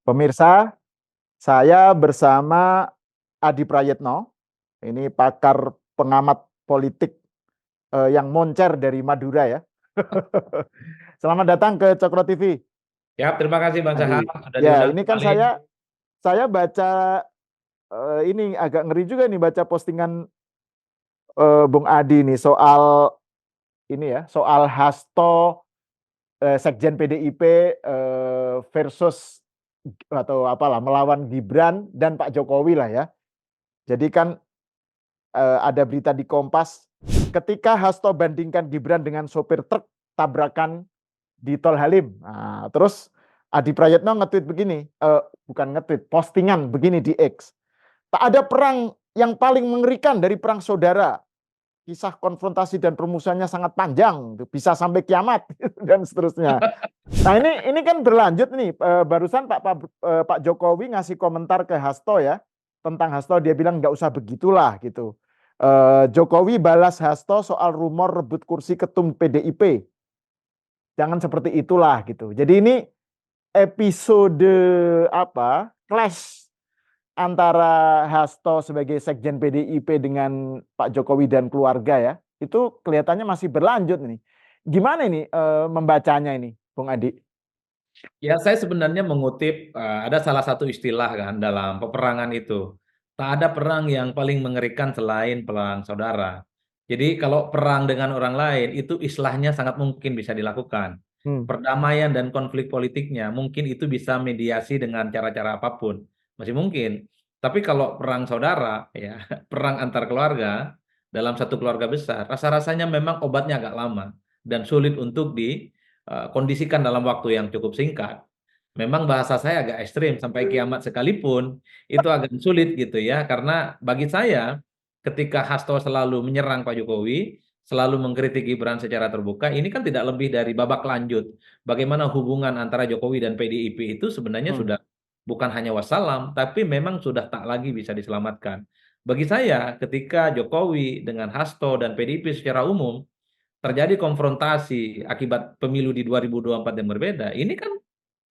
Pemirsa, saya bersama Adi Prayetno, ini pakar pengamat politik yang moncer dari Madura ya. Selamat datang ke Cokro TV, Ya, terima kasih Bang Saham Adi. sudah Ya, diundang ini kan kembali. saya baca ini agak ngeri juga nih baca postingan Bung Adi nih soal ini ya, soal Hasto Sekjen PDIP versus atau apalah melawan Gibran dan Pak Jokowi lah ya. Jadi kan ada berita di Kompas, ketika Hasto bandingkan Gibran dengan sopir truk tabrakan di Tol Halim. Nah, terus Adi Prayetno nge-tweet begini, bukan nge-tweet, postingan begini di X. Tak ada perang yang paling mengerikan dari perang saudara. Kisah konfrontasi dan permusuhannya sangat panjang, bisa sampai kiamat dan seterusnya. Nah ini kan berlanjut nih, barusan Pak Jokowi ngasih komentar ke Hasto ya tentang Hasto, dia bilang nggak usah begitulah gitu. Jokowi balas Hasto soal rumor rebut kursi ketum PDIP, jangan seperti itulah gitu. Jadi ini episode apa clash antara Hasto sebagai Sekjen PDIP dengan Pak Jokowi dan keluarga ya, itu kelihatannya masih berlanjut nih. Gimana ini membacanya ini, Bung Adi? Ya, saya sebenarnya mengutip ada salah satu istilah kan dalam peperangan itu. Tak ada perang yang paling mengerikan selain perang saudara. Jadi kalau perang dengan orang lain itu istilahnya sangat mungkin bisa dilakukan. Hmm. Perdamaian dan konflik politiknya mungkin itu bisa mediasi dengan cara-cara apapun. Masih mungkin. Tapi kalau perang saudara ya, perang antar keluarga dalam satu keluarga besar, rasa-rasanya memang obatnya agak lama dan sulit untuk kondisikan dalam waktu yang cukup singkat. Memang bahasa saya agak ekstrim sampai kiamat sekalipun itu agak sulit gitu ya, karena bagi saya ketika Hasto selalu menyerang Pak Jokowi, selalu mengkritik Gibran secara terbuka, ini kan tidak lebih dari babak lanjut. Bagaimana hubungan antara Jokowi dan PDIP itu sebenarnya Hmm. sudah bukan hanya wassalam, tapi memang sudah tak lagi bisa diselamatkan. Bagi saya, ketika Jokowi dengan Hasto dan PDIP secara umum terjadi konfrontasi akibat pemilu di 2024 yang berbeda, ini kan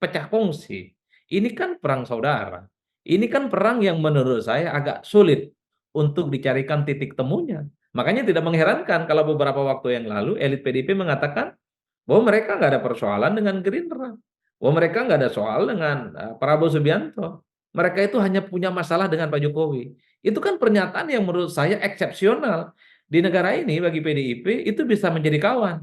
pecah kongsi. Ini kan perang saudara. Ini kan perang yang menurut saya agak sulit untuk dicarikan titik temunya. Makanya tidak mengherankan kalau beberapa waktu yang lalu elit PDIP mengatakan bahwa mereka nggak ada persoalan dengan Gerindra. Bahwa mereka nggak ada soal dengan Prabowo Subianto. Mereka itu hanya punya masalah dengan Pak Jokowi. Itu kan pernyataan yang menurut saya eksepsional. Di negara ini bagi PDIP itu bisa menjadi kawan.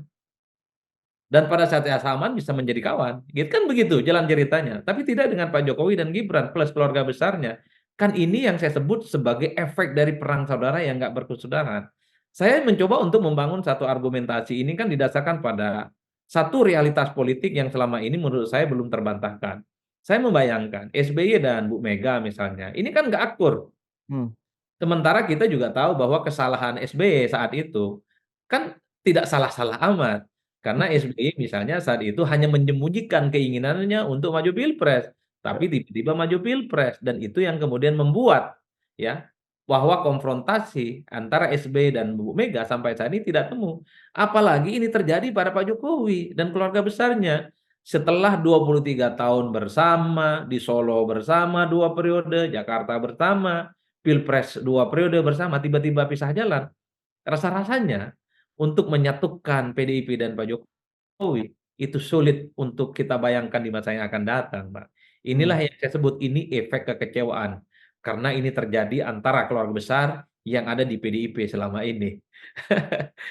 Dan pada saat yang sama bisa menjadi kawan. Gitu kan begitu jalan ceritanya. Tapi tidak dengan Pak Jokowi dan Gibran plus keluarga besarnya. Kan ini yang saya sebut sebagai efek dari perang saudara yang nggak berkesudahan. Saya mencoba untuk membangun satu argumentasi ini kan didasarkan pada satu realitas politik yang selama ini menurut saya belum terbantahkan. Saya membayangkan SBY dan Bu Mega misalnya, ini kan nggak akur. Hmm. Sementara kita juga tahu bahwa kesalahan SBY saat itu kan tidak salah-salah amat. Karena SBY misalnya saat itu hanya menyembunyikan keinginannya untuk maju pilpres, tapi tiba-tiba maju pilpres dan itu yang kemudian membuat ya bahwa konfrontasi antara SBY dan Bu Mega sampai saat ini tidak temu. Apalagi ini terjadi pada Pak Jokowi dan keluarga besarnya. Setelah 23 tahun bersama, di Solo bersama 2 periode, Jakarta bersama, Pilpres 2 periode bersama, tiba-tiba pisah jalan. Rasa-rasanya untuk menyatukan PDIP dan Pak Jokowi itu sulit untuk kita bayangkan di masa yang akan datang, Pak. Inilah Hmm. yang saya sebut ini efek kekecewaan karena ini terjadi antara keluarga besar yang ada di PDIP selama ini.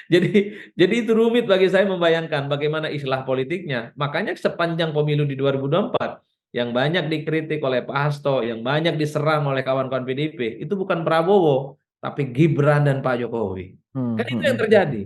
Jadi jadi itu rumit bagi saya membayangkan bagaimana istilah politiknya. Makanya sepanjang pemilu di 2024 yang banyak dikritik oleh Pak Hasto, yang banyak diserang oleh kawan-kawan PDIP, itu bukan Prabowo, tapi Gibran dan Pak Jokowi. Hmm. Kan Hmm. itu yang Hmm. terjadi.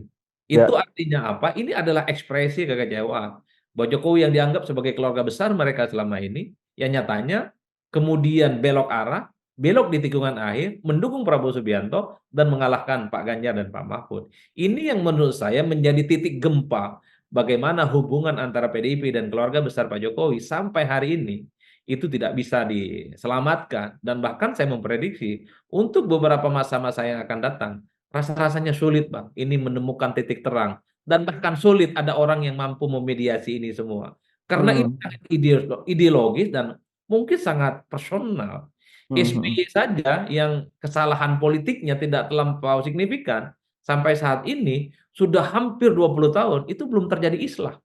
Itu Ya. artinya apa? Ini adalah ekspresi kekecewaan. Bahwa Jokowi yang dianggap sebagai keluarga besar mereka selama ini, yang nyatanya kemudian belok arah, belok di tikungan akhir, mendukung Prabowo Subianto, dan mengalahkan Pak Ganjar dan Pak Mahfud. Ini yang menurut saya menjadi titik gempa bagaimana hubungan antara PDIP dan keluarga besar Pak Jokowi sampai hari ini itu tidak bisa diselamatkan. Dan bahkan saya memprediksi untuk beberapa masa-masa yang akan datang, rasa-rasanya sulit, Bang, ini menemukan titik terang. Dan bahkan sulit ada orang yang mampu memediasi ini semua. Karena ini Hmm. sangat ideologis dan mungkin sangat personal. Mhm. SBY saja yang kesalahan politiknya tidak terlampau signifikan sampai saat ini sudah hampir 20 tahun itu belum terjadi islah.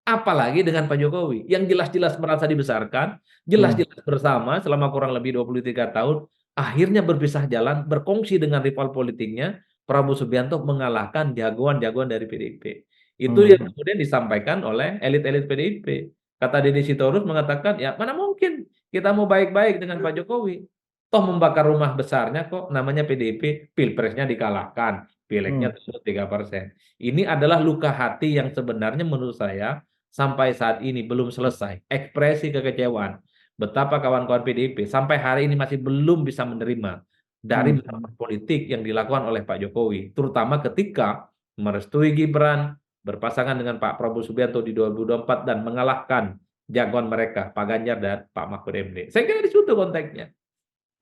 Apalagi dengan Pak Jokowi yang jelas-jelas merasa dibesarkan, Hmm. jelas-jelas bersama selama kurang lebih 23 tahun, akhirnya berpisah jalan, berkongsi dengan rival politiknya, Prabowo Subianto mengalahkan jagoan-jagoan dari PDIP. Itu yang Hmm. kemudian disampaikan oleh elit-elit PDIP. Kata Deddy Sitorus mengatakan, ya mana mungkin kita mau baik-baik dengan Pak Jokowi. Toh membakar rumah besarnya kok namanya PDIP, pilpresnya dikalahkan, Hmm. pileknya turun 3%. Ini adalah luka hati yang sebenarnya menurut saya sampai saat ini belum selesai. Ekspresi kekecewaan. Betapa kawan-kawan PDIP sampai hari ini masih belum bisa menerima dari Hmm. manuver politik yang dilakukan oleh Pak Jokowi. Terutama ketika merestui Gibran, berpasangan dengan Pak Prabowo Subianto di 2024 dan mengalahkan jagoan mereka, Pak Ganjar dan Pak Mahfud MD. Saya kira di situ konteksnya.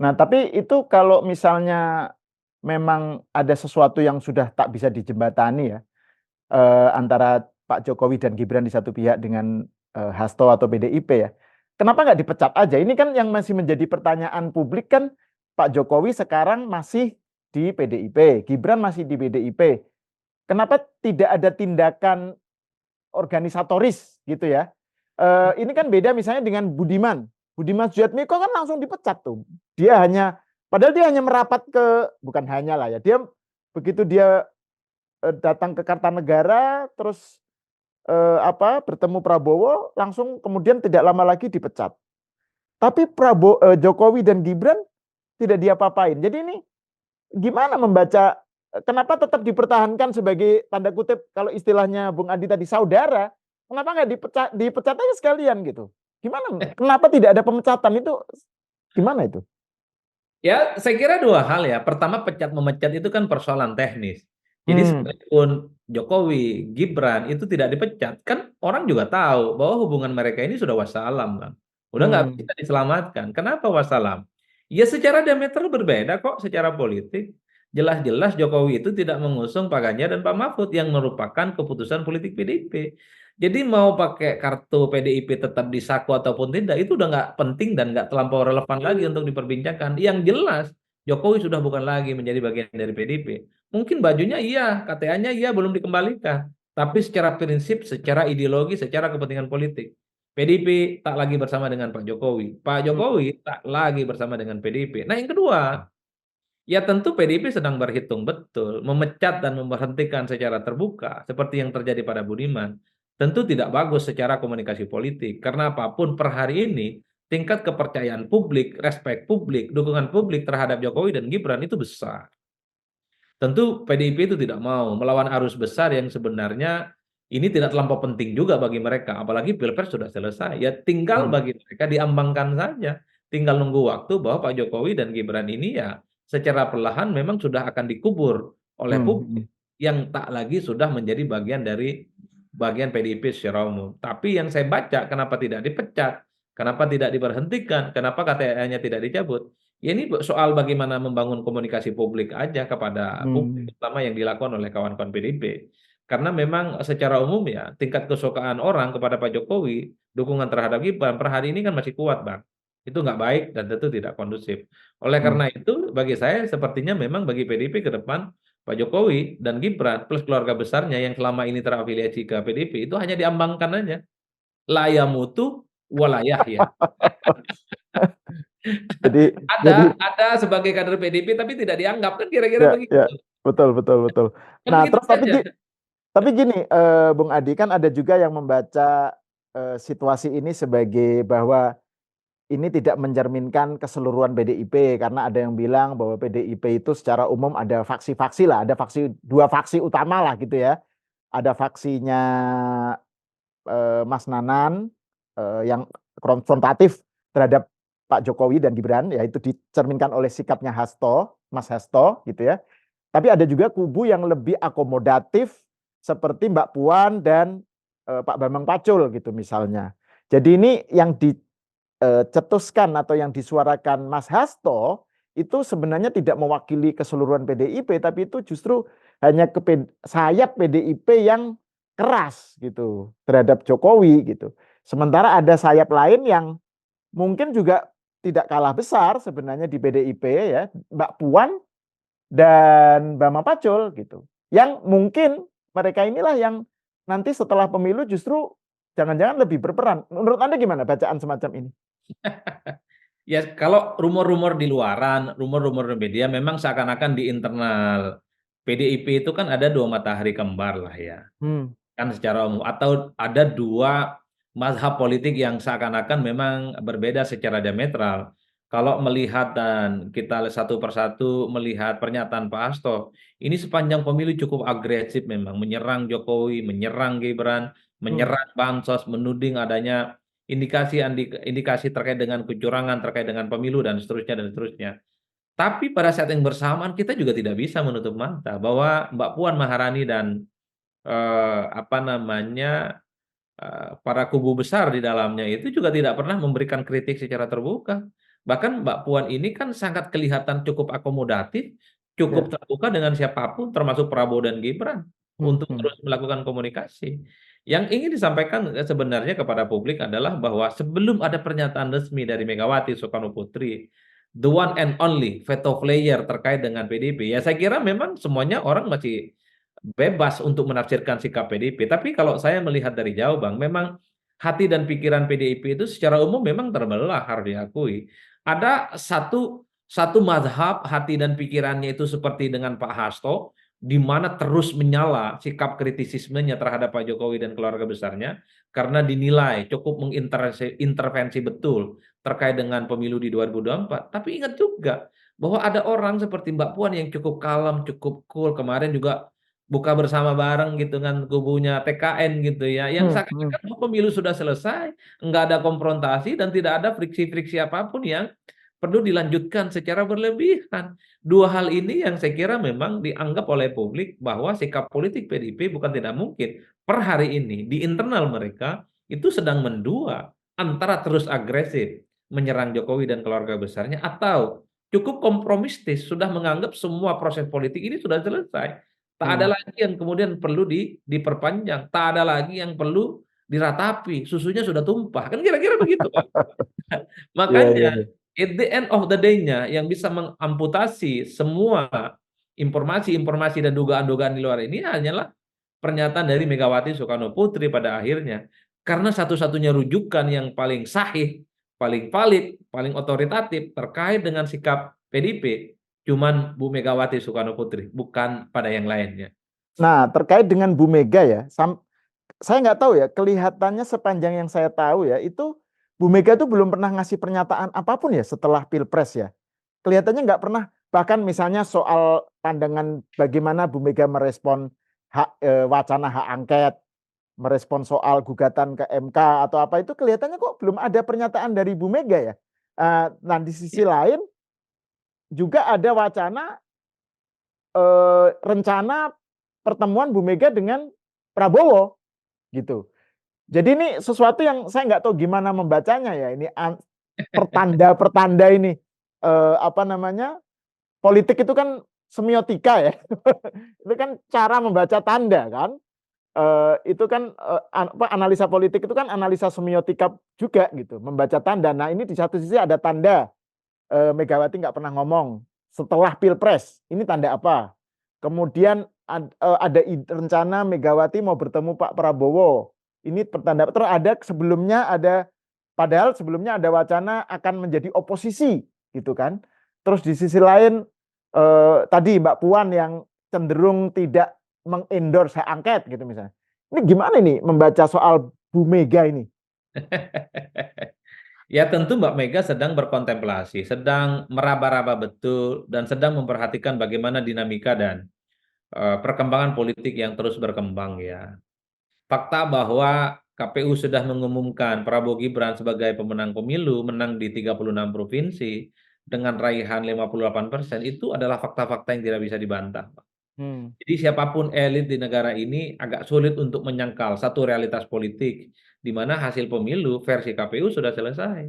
Nah, tapi itu kalau misalnya memang ada sesuatu yang sudah tak bisa dijembatani ya, antara Pak Jokowi dan Gibran di satu pihak dengan Hasto atau PDIP ya. Kenapa nggak dipecat aja? Ini kan yang masih menjadi pertanyaan publik kan, Pak Jokowi sekarang masih di PDIP, Gibran masih di PDIP. Kenapa tidak ada tindakan organisatoris gitu ya? Ini kan beda misalnya dengan Budiman. Budiman Sujatmiko kan langsung dipecat tuh. Padahal dia hanya merapat ke, bukan hanya lah ya, dia begitu dia datang ke Kartanegara, terus bertemu Prabowo, langsung kemudian tidak lama lagi dipecat. Tapi Jokowi dan Gibran tidak diapa-apain. Jadi ini gimana membaca, kenapa tetap dipertahankan sebagai tanda kutip kalau istilahnya Bung Adi tadi saudara, kenapa nggak dipecat aja sekalian gitu? Gimana? Kenapa tidak ada pemecatan itu? Gimana itu? Ya, saya kira dua hal ya. Pertama, pecat memecat itu kan persoalan teknis. Jadi Hmm. sekalipun Jokowi, Gibran itu tidak dipecat, kan orang juga tahu bahwa hubungan mereka ini sudah wassalam, Bang. Udah nggak Hmm. bisa diselamatkan. Kenapa wassalam? Ya secara diametral berbeda kok secara politik. Jelas-jelas Jokowi itu tidak mengusung Pak Ganjar dan Pak Mahfud yang merupakan keputusan politik PDIP. Jadi mau pakai kartu PDIP tetap disaku ataupun tidak itu udah nggak penting dan nggak terlampau relevan lagi untuk diperbincangkan. Yang jelas Jokowi sudah bukan lagi menjadi bagian dari PDIP. Mungkin bajunya iya, KTA-nya iya belum dikembalikan. Tapi secara prinsip, secara ideologi, secara kepentingan politik, PDIP tak lagi bersama dengan Pak Jokowi. Pak Hmm. Jokowi tak lagi bersama dengan PDIP. Nah yang kedua, ya tentu PDIP sedang berhitung betul, memecat dan memberhentikan secara terbuka, seperti yang terjadi pada Budiman, tentu tidak bagus secara komunikasi politik, karena apapun per hari ini, tingkat kepercayaan publik, respek publik, dukungan publik terhadap Jokowi dan Gibran itu besar. Tentu PDIP itu tidak mau melawan arus besar yang sebenarnya ini tidak terlampau penting juga bagi mereka, apalagi Pilpres sudah selesai. Ya tinggal Hmm. bagi mereka diambangkan saja, tinggal nunggu waktu bahwa Pak Jokowi dan Gibran ini ya secara perlahan memang sudah akan dikubur oleh Hmm. publik yang tak lagi sudah menjadi bagian dari bagian PDIP secara umum. Tapi yang saya baca kenapa tidak dipecat, kenapa tidak diberhentikan, kenapa KTA-nya tidak dicabut? Ya ini soal bagaimana membangun komunikasi publik aja kepada publik, Hmm. terutama yang dilakukan oleh kawan-kawan PDIP. Karena memang secara umum ya tingkat kesukaan orang kepada Pak Jokowi, dukungan terhadap Gibran per hari ini kan masih kuat, Bang. Itu nggak baik dan tentu tidak kondusif. Oleh Hmm. karena itu, bagi saya sepertinya memang bagi PDIP ke depan Pak Jokowi dan Gibran plus keluarga besarnya yang selama ini terafiliasi ke PDIP itu hanya diambangkan aja. Laya mutu walayah ya. Jadi jadi Ada sebagai kader PDIP tapi tidak dianggap kan kira-kira ya, begitu. ya, betul, betul, betul. Kan Nah, begitu terus saja. tapi gini, Bung Adi, kan ada juga yang membaca situasi ini sebagai bahwa ini tidak mencerminkan keseluruhan PDIP, karena ada yang bilang bahwa PDIP itu secara umum ada faksi-faksi lah, ada dua faksi utama lah gitu ya. Ada faksinya Mas Nanan yang konfrontatif terhadap Pak Jokowi dan Gibran, yaitu dicerminkan oleh sikapnya Mas Hasto gitu ya. Tapi ada juga kubu yang lebih akomodatif seperti Mbak Puan dan Pak Bambang Pacul gitu misalnya. Jadi ini yang dicetuskan atau yang disuarakan Mas Hasto itu sebenarnya tidak mewakili keseluruhan PDIP, tapi itu justru hanya sayap PDIP yang keras gitu terhadap Jokowi gitu. Sementara ada sayap lain yang mungkin juga tidak kalah besar sebenarnya di PDIP ya, Mbak Puan dan Bambang Pacul gitu. Yang mungkin mereka inilah yang nanti setelah pemilu justru jangan-jangan lebih berperan. Menurut Anda gimana bacaan semacam ini? Ya, kalau rumor-rumor di luaran, rumor-rumor di media memang seakan-akan di internal PDIP itu kan ada dua matahari kembar lah ya. Hmm. Kan secara umum atau ada dua mazhab politik yang seakan-akan memang berbeda secara diametral. Kalau melihat dan kita satu persatu melihat pernyataan Pak Hasto, ini sepanjang pemilu cukup agresif memang menyerang Jokowi, menyerang Gibran, Hmm. menyerang Bansos, menuding adanya indikasi terkait dengan kecurangan terkait dengan pemilu dan seterusnya dan seterusnya. Tapi pada saat yang bersamaan kita juga tidak bisa menutup mata bahwa Mbak Puan Maharani dan apa namanya para kubu besar di dalamnya itu juga tidak pernah memberikan kritik secara terbuka. Bahkan Mbak Puan ini kan sangat kelihatan cukup akomodatif, cukup Ya. terbuka dengan siapapun, termasuk Prabowo dan Gibran, Hmm. untuk Hmm. terus melakukan komunikasi. Yang ingin disampaikan sebenarnya kepada publik adalah bahwa sebelum ada pernyataan resmi dari Megawati Soekarno Putri, the one and only veto player terkait dengan PDIP, ya saya kira memang semuanya orang masih bebas untuk menafsirkan sikap PDIP. Tapi kalau saya melihat dari jauh, Bang, memang hati dan pikiran PDIP itu secara umum memang terbelah, harus diakui. Ada satu mazhab hati dan pikirannya itu seperti dengan Pak Hasto, di mana terus menyala sikap kritisismenya terhadap Pak Jokowi dan keluarga besarnya, karena dinilai cukup mengintervensi betul terkait dengan pemilu di 2024. Tapi ingat juga bahwa ada orang seperti Mbak Puan yang cukup kalem, cukup cool, kemarin juga buka bersama bareng gitu kan kubunya TKN gitu ya, yang Hmm. Hmm. seakan-akan oh, pemilu sudah selesai, nggak ada konfrontasi dan tidak ada friksi-friksi apapun yang perlu dilanjutkan secara berlebihan. Dua hal ini yang saya kira memang dianggap oleh publik bahwa sikap politik PDIP bukan tidak mungkin per hari ini di internal mereka itu sedang mendua antara terus agresif menyerang Jokowi dan keluarga besarnya atau cukup kompromistis sudah menganggap semua proses politik ini sudah selesai. Tak ada Hmm. lagi yang kemudian perlu diperpanjang, tak ada lagi yang perlu diratapi, susunya sudah tumpah, kan kira-kira begitu, Pak. Iya, iya, Makanya iya. at the end of the day-nya yang bisa mengamputasi semua informasi-informasi dan dugaan-dugaan di luar ini hanyalah pernyataan dari Megawati Soekarno Putri pada akhirnya. Karena satu-satunya rujukan yang paling sahih, paling valid, paling otoritatif terkait dengan sikap PDIP, cuman Bu Megawati Soekarno Putri, bukan pada yang lainnya. Nah, terkait dengan Bu Mega ya, saya nggak tahu ya, kelihatannya sepanjang yang saya tahu ya, itu Bu Mega tuh belum pernah ngasih pernyataan apapun ya setelah Pilpres ya. Kelihatannya nggak pernah, bahkan misalnya soal pandangan bagaimana Bu Mega merespon wacana hak angket, merespon soal gugatan ke MK atau apa itu kelihatannya kok belum ada pernyataan dari Bu Mega ya. Nah di sisi lain juga ada wacana rencana pertemuan Bu Mega dengan Prabowo gitu. Jadi ini sesuatu yang saya nggak tahu gimana membacanya ya. Ini pertanda-pertanda ini apa namanya, politik itu kan semiotika ya. Itu kan cara membaca tanda kan. Itu kan analisa politik itu kan analisa semiotika juga gitu, membaca tanda. Nah ini di satu sisi ada tanda Megawati nggak pernah ngomong setelah Pilpres. Ini tanda apa? Kemudian ada rencana Megawati mau bertemu Pak Prabowo. Ini pertanda. Terus ada sebelumnya ada, padahal sebelumnya ada wacana akan menjadi oposisi gitu kan. Terus di sisi lain tadi Mbak Puan yang cenderung tidak mengendorse hak angket gitu misalnya. Ini gimana nih membaca soal Bu Mega ini? Ya tentu Mbak Mega sedang berkontemplasi, sedang meraba-raba betul, dan sedang memperhatikan bagaimana dinamika dan perkembangan politik yang terus berkembang ya. Fakta bahwa KPU sudah mengumumkan Prabowo Gibran sebagai pemenang pemilu, menang di 36 provinsi dengan raihan 58%, itu adalah fakta-fakta yang tidak bisa dibantah. Hmm. Jadi siapapun elit di negara ini agak sulit untuk menyangkal satu realitas politik, di mana hasil pemilu versi KPU sudah selesai.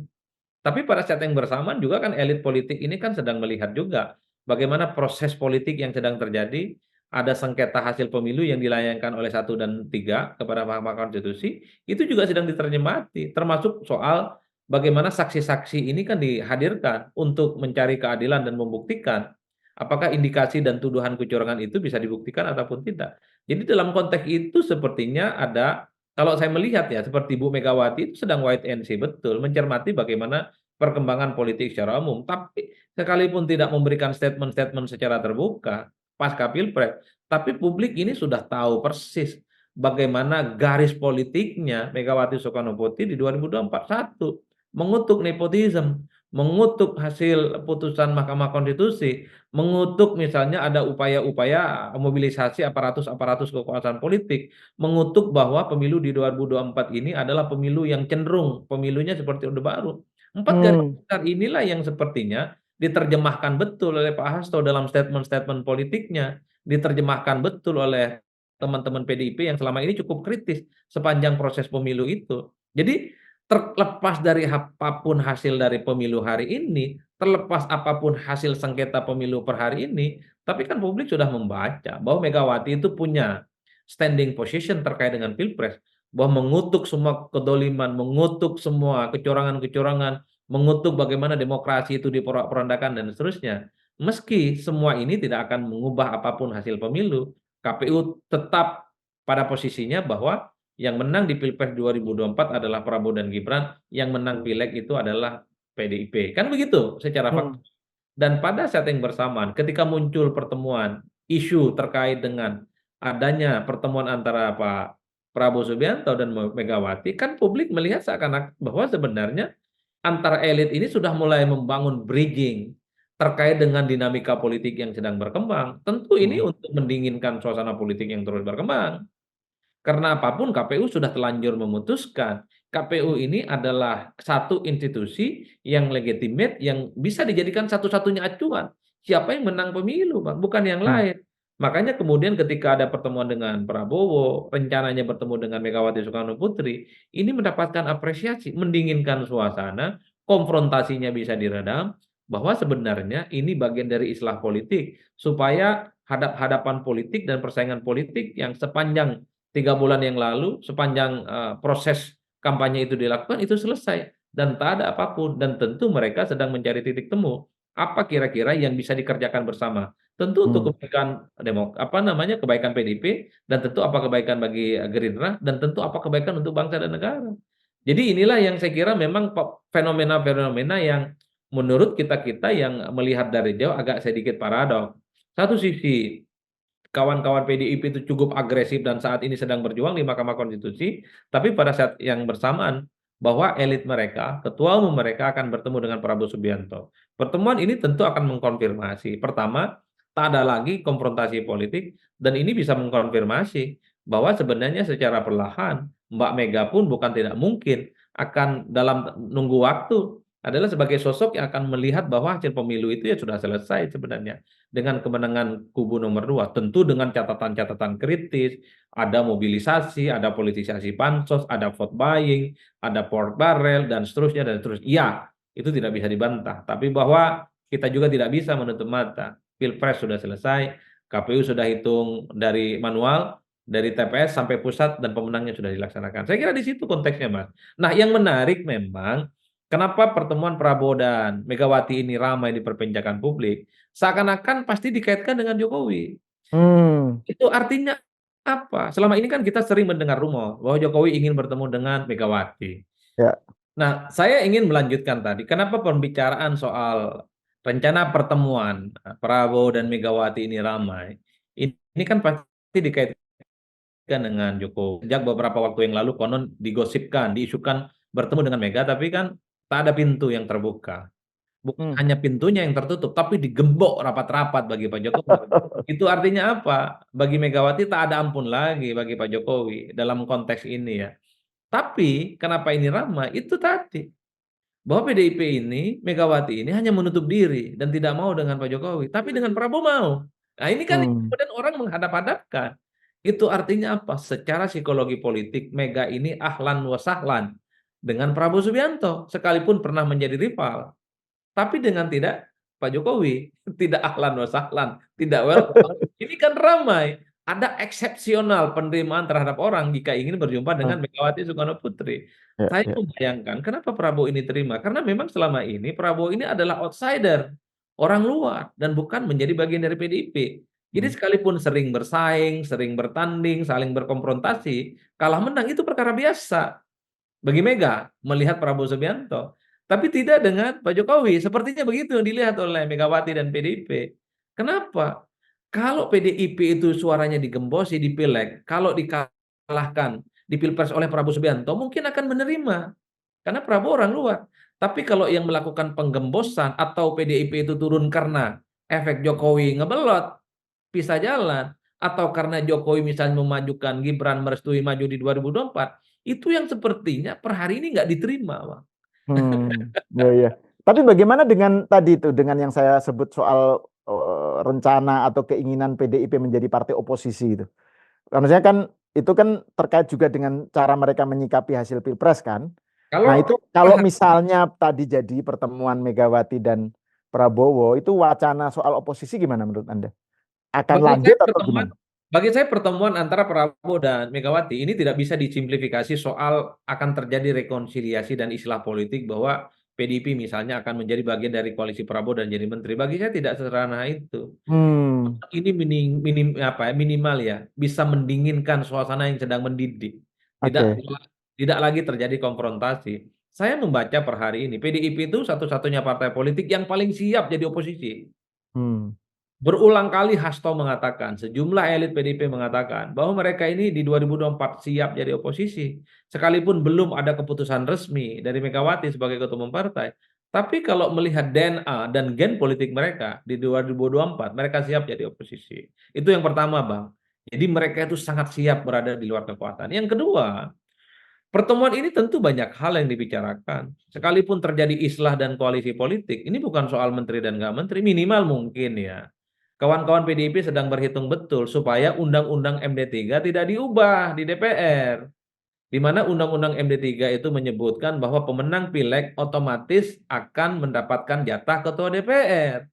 Tapi pada saat yang bersamaan juga kan elit politik ini kan sedang melihat juga bagaimana proses politik yang sedang terjadi, ada sengketa hasil pemilu yang dilayangkan oleh 1 dan 3 kepada Mahkamah Konstitusi, itu juga sedang diterjemati, termasuk soal bagaimana saksi-saksi ini kan dihadirkan untuk mencari keadilan dan membuktikan apakah indikasi dan tuduhan kecurangan itu bisa dibuktikan ataupun tidak. Jadi dalam konteks itu sepertinya ada, kalau saya melihat ya, seperti Bu Megawati itu sedang wait and see betul, mencermati bagaimana perkembangan politik secara umum. Tapi sekalipun tidak memberikan statement-statement secara terbuka pasca Pilpres, tapi publik ini sudah tahu persis bagaimana garis politiknya Megawati Soekarno Putri di 2024. Satu, mengutuk nepotisme, mengutuk hasil putusan Mahkamah Konstitusi, mengutuk misalnya ada upaya-upaya mobilisasi aparatus-aparatus kekuasaan politik, mengutuk bahwa pemilu di 2024 ini adalah pemilu yang cenderung pemilunya seperti Orde Baru. Empat garis Hmm. besar inilah yang sepertinya diterjemahkan betul oleh Pak Hasto dalam statement-statement politiknya, diterjemahkan betul oleh teman-teman PDIP yang selama ini cukup kritis sepanjang proses pemilu itu. Jadi terlepas dari apapun hasil dari pemilu hari ini, terlepas apapun hasil sengketa pemilu per hari ini, tapi kan publik sudah membaca bahwa Megawati itu punya standing position terkait dengan Pilpres, bahwa mengutuk semua kedoliman, mengutuk semua kecurangan-kecurangan, mengutuk bagaimana demokrasi itu diporak-porandakan dan seterusnya. Meski semua ini tidak akan mengubah apapun hasil pemilu, KPU tetap pada posisinya bahwa yang menang di Pilpres 2024 adalah Prabowo dan Gibran, yang menang Pileg itu adalah PDIP. Kan begitu secara Hmm. fakta. Dan pada saat yang bersamaan, ketika muncul pertemuan isu terkait dengan adanya pertemuan antara Pak Prabowo Subianto dan Megawati, kan publik melihat seakan-akan bahwa sebenarnya antara elit ini sudah mulai membangun bridging terkait dengan dinamika politik yang sedang berkembang. Tentu ini Hmm. untuk mendinginkan suasana politik yang terus berkembang. Karena apapun KPU sudah telanjur memutuskan. KPU ini adalah satu institusi yang legitimate yang bisa dijadikan satu-satunya acuan. Siapa yang menang pemilu, Bang, bukan yang Hmm. lain. Makanya kemudian ketika ada pertemuan dengan Prabowo, rencananya bertemu dengan Megawati Soekarno Putri, ini mendapatkan apresiasi, mendinginkan suasana, konfrontasinya bisa diredam, bahwa sebenarnya ini bagian dari islah politik, supaya hadap-hadapan politik dan persaingan politik yang sepanjang 3 bulan yang lalu sepanjang proses kampanye itu dilakukan itu selesai dan tak ada apapun dan tentu mereka sedang mencari titik temu apa kira-kira yang bisa dikerjakan bersama tentu Hmm. untuk kebaikan apa namanya kebaikan PDIP dan tentu apa kebaikan bagi Gerindra dan tentu apa kebaikan untuk bangsa dan negara. Jadi inilah yang saya kira memang fenomena-fenomena yang menurut kita-kita yang melihat dari jauh agak sedikit paradoks. Satu sisi kawan-kawan PDIP itu cukup agresif dan saat ini sedang berjuang di Mahkamah Konstitusi, tapi pada saat yang bersamaan bahwa elit mereka, ketua umum mereka akan bertemu dengan Prabowo Subianto. Pertemuan ini tentu akan mengkonfirmasi. Pertama, tak ada lagi konfrontasi politik dan ini bisa mengkonfirmasi bahwa sebenarnya secara perlahan Mbak Mega pun bukan tidak mungkin akan dalam nunggu waktu adalah sebagai sosok yang akan melihat bahwa hasil pemilu itu ya sudah selesai sebenarnya dengan kemenangan kubu nomor 2, tentu dengan catatan-catatan kritis, ada mobilisasi, ada politisasi pansos, ada vote buying, ada pork barrel, dan seterusnya, dan seterusnya. Iya, itu tidak bisa dibantah. Tapi bahwa kita juga tidak bisa menutup mata. Pilpres sudah selesai, KPU sudah hitung dari manual, dari TPS sampai pusat, dan pemenangnya sudah dilaksanakan. Saya kira di situ konteksnya, Mas. Nah, yang menarik memang, kenapa pertemuan Prabowo dan Megawati ini ramai diperbincangkan publik, seakan-akan pasti dikaitkan dengan Jokowi. Hmm. Itu artinya apa? Selama ini kan kita sering mendengar rumor bahwa Jokowi ingin bertemu dengan Megawati. Ya. Nah, saya ingin melanjutkan tadi, kenapa pembicaraan soal rencana pertemuan Prabowo dan Megawati ini ramai? Ini kan pasti dikaitkan dengan Jokowi. Sejak beberapa waktu yang lalu konon digosipkan, diisukan bertemu dengan Mega, tapi kan tak ada pintu yang terbuka. Bukan Hmm. hanya pintunya yang tertutup, tapi digembok rapat-rapat bagi Pak Jokowi. Itu artinya apa? Bagi Megawati tak ada ampun lagi bagi Pak Jokowi dalam konteks ini ya. Tapi kenapa ini ramai? Itu tadi bahwa PDIP ini, Megawati ini hanya menutup diri dan tidak mau dengan Pak Jokowi, tapi dengan Prabowo mau. Nah ini kan Hmm. kemudian orang menghadap-hadapkan. Itu artinya apa? Secara psikologi politik, Mega ini ahlan wa sahlan dengan Prabowo Subianto, sekalipun pernah menjadi rival. Tapi dengan tidak Pak Jokowi, tidak ahlan wa sahlan, tidak welcome. Ini kan ramai. ada eksepsional penerimaan terhadap orang jika ingin berjumpa Hmm, dengan Megawati Soekarno Putri. ya, Saya ya. membayangkan kenapa Prabowo ini terima, karena memang selama ini Prabowo ini adalah outsider, orang luar, dan bukan menjadi bagian dari PDIP. Jadi Hmm. sekalipun sering bersaing, sering bertanding, saling berkonfrontasi, kalah menang itu perkara biasa bagi Mega melihat Prabowo Subianto. Tapi tidak dengan Pak Jokowi. Sepertinya begitu yang dilihat oleh Megawati dan PDIP. Kenapa? Kalau PDIP itu suaranya digembosi di Pileg, kalau dikalahkan di Pilpres oleh Prabowo Subianto, mungkin akan menerima. Karena Prabowo orang luar. Tapi kalau yang melakukan penggembosan atau PDIP itu turun karena efek Jokowi ngebelot, pisah jalan, atau karena Jokowi misalnya memajukan Gibran merestui maju di 2024, itu yang sepertinya per hari ini nggak diterima, Bang. Ya, ya. Tapi bagaimana dengan tadi itu, dengan yang saya sebut soal rencana atau keinginan PDIP menjadi partai oposisi itu? Karena saya kan itu kan terkait juga dengan cara mereka menyikapi hasil Pilpres kan. Nah, Kalau itu kalau misalnya tadi jadi pertemuan Megawati dan Prabowo, itu wacana soal oposisi gimana menurut Anda? Akan bagi lanjut saya atau pertemuan gimana? bagi saya pertemuan antara Prabowo dan Megawati ini tidak bisa disimplifikasi soal akan terjadi rekonsiliasi dan istilah politik bahwa PDIP misalnya akan menjadi bagian dari koalisi Prabowo dan jadi menteri. Bagi saya tidak sederhana itu. Hmm, Ini minimal ya bisa mendinginkan suasana yang sedang mendidih. Tidak oke. tidak lagi terjadi konfrontasi. Saya membaca per hari ini PDIP itu satu-satunya partai politik yang paling siap jadi oposisi. Hmm, Berulang kali Hasto mengatakan, sejumlah elit PDIP mengatakan bahwa mereka ini di 2024 siap jadi oposisi. Sekalipun belum ada keputusan resmi dari Megawati sebagai ketua umum partai. Tapi kalau melihat DNA dan gen politik mereka di 2024, mereka siap jadi oposisi. Itu yang pertama, Bang. Jadi mereka itu sangat siap berada di luar kekuatan. Yang kedua, pertemuan ini tentu banyak hal yang dibicarakan. Sekalipun terjadi islah dan koalisi politik, ini bukan soal menteri dan nggak menteri, minimal mungkin ya. Kawan-kawan PDIP sedang berhitung betul supaya Undang-Undang MD3 tidak diubah di DPR. Di mana Undang-Undang MD3 itu menyebutkan bahwa pemenang pileg otomatis akan mendapatkan jatah ketua DPR.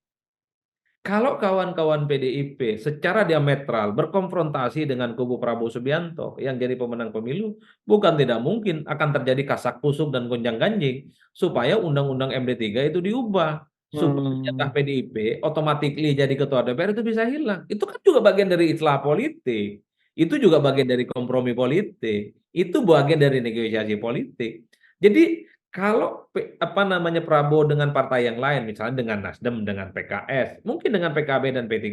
Kalau kawan-kawan PDIP secara diametral berkonfrontasi dengan kubu Prabowo Subianto yang jadi pemenang pemilu, bukan tidak mungkin akan terjadi kasak kusuk dan gonjang-ganjing supaya Undang-Undang MD3 itu diubah supaya jatah hmm, PDIP otomatis jadi ketua DPR itu bisa hilang. Itu kan juga bagian dari islah politik. Itu juga bagian dari kompromi politik. Itu bagian dari negosiasi politik. Jadi kalau apa namanya Prabowo dengan partai yang lain, misalnya dengan Nasdem, dengan PKS, mungkin dengan PKB dan P3,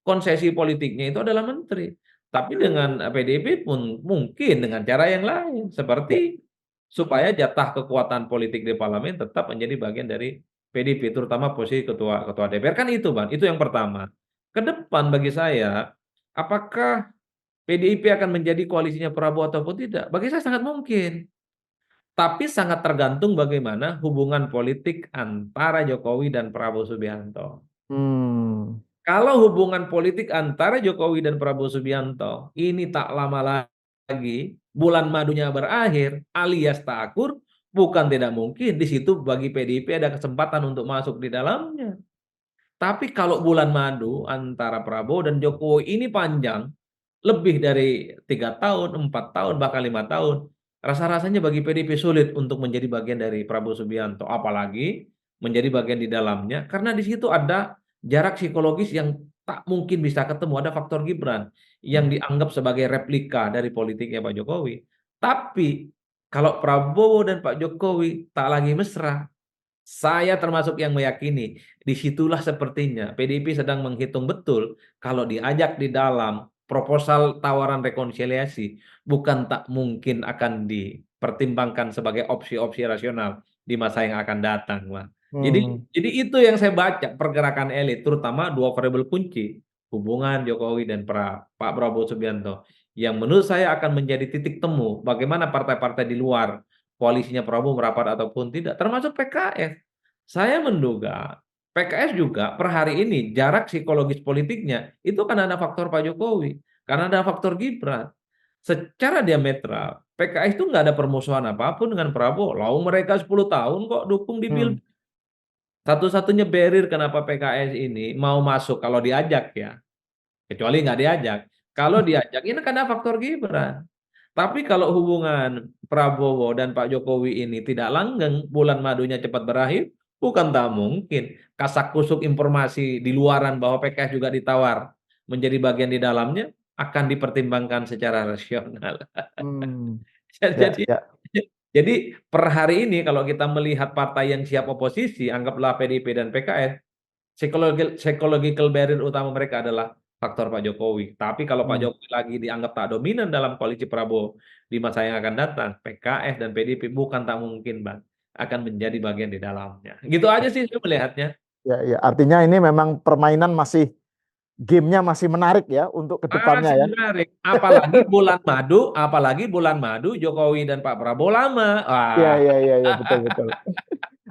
konsesi politiknya itu adalah menteri. Tapi dengan PDIP pun mungkin dengan cara yang lain, ya. seperti supaya jatah kekuatan politik di parlemen tetap menjadi bagian dari PDIP, terutama posisi ketua ketua DPR kan itu, Bang. Itu yang pertama. Ke depan bagi saya, apakah PDIP akan menjadi koalisinya Prabowo ataupun tidak? Bagi saya sangat mungkin. Tapi sangat tergantung bagaimana hubungan politik antara Jokowi dan Prabowo Subianto. Hmm, Kalau hubungan politik antara Jokowi dan Prabowo Subianto ini tak lama lagi bulan madunya berakhir alias tak akur, bukan tidak mungkin di situ bagi PDIP ada kesempatan untuk masuk di dalamnya. Tapi kalau bulan madu antara Prabowo dan Jokowi ini panjang, lebih dari 3 tahun, 4 tahun, bahkan 5 tahun, rasa-rasanya bagi PDIP sulit untuk menjadi bagian dari Prabowo Subianto, apalagi menjadi bagian di dalamnya, karena di situ ada jarak psikologis yang tak mungkin bisa ketemu, ada faktor Gibran yang dianggap sebagai replika dari politiknya Pak Jokowi. Tapi kalau Prabowo dan Pak Jokowi tak lagi mesra, saya termasuk yang meyakini disitulah sepertinya PDIP sedang menghitung betul kalau diajak di dalam proposal tawaran rekonsiliasi bukan tak mungkin akan dipertimbangkan sebagai opsi-opsi rasional di masa yang akan datang, Wah. hmm, Jadi itu yang saya baca pergerakan elit terutama dua variabel kunci hubungan Jokowi dan Pak Prabowo Subianto yang menurut saya akan menjadi titik temu bagaimana partai-partai di luar koalisinya Prabowo merapat ataupun tidak termasuk PKS. Saya menduga PKS juga per hari ini jarak psikologis politiknya itu kan ada faktor Pak Jokowi, karena ada faktor Gibran. Secara diametral, PKS itu nggak ada permusuhan apapun dengan Prabowo. Lalu mereka 10 tahun kok dukung di hmm, Pilpres. Satu-satunya barrier kenapa PKS ini mau masuk kalau diajak ya, kecuali nggak diajak. Kalau diajak, ini kan ada faktor Gibran. Tapi kalau hubungan Prabowo dan Pak Jokowi ini tidak langgeng, bulan madunya cepat berakhir, bukan tak mungkin. Kasak kusuk informasi di luaran bahwa PKS juga ditawar menjadi bagian di dalamnya akan dipertimbangkan secara rasional. Hmm, ya, Jadi, ya. jadi per hari ini kalau kita melihat partai yang siap oposisi, anggaplah PDIP dan PKS, psychological barrier utama mereka adalah faktor Pak Jokowi. Tapi kalau Pak Hmm. Jokowi lagi dianggap tak dominan dalam koalisi Prabowo di masa yang akan datang, PKS dan PDIP bukan tak mungkin, Bang, akan menjadi bagian di dalamnya. Gitu aja sih saya melihatnya. Ya, ya. Artinya ini memang permainan masih, gamenya masih menarik ya untuk kedepannya Masih ya. menarik. Apalagi bulan madu Jokowi dan Pak Prabowo lama. Ya, Wah, ya, ya, ya, betul, betul.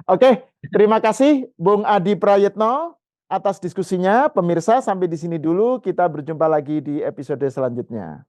Oke, terima kasih Bung Adi Prayitno atas diskusinya. Pemirsa, sampai di sini dulu. Kita berjumpa lagi di episode selanjutnya.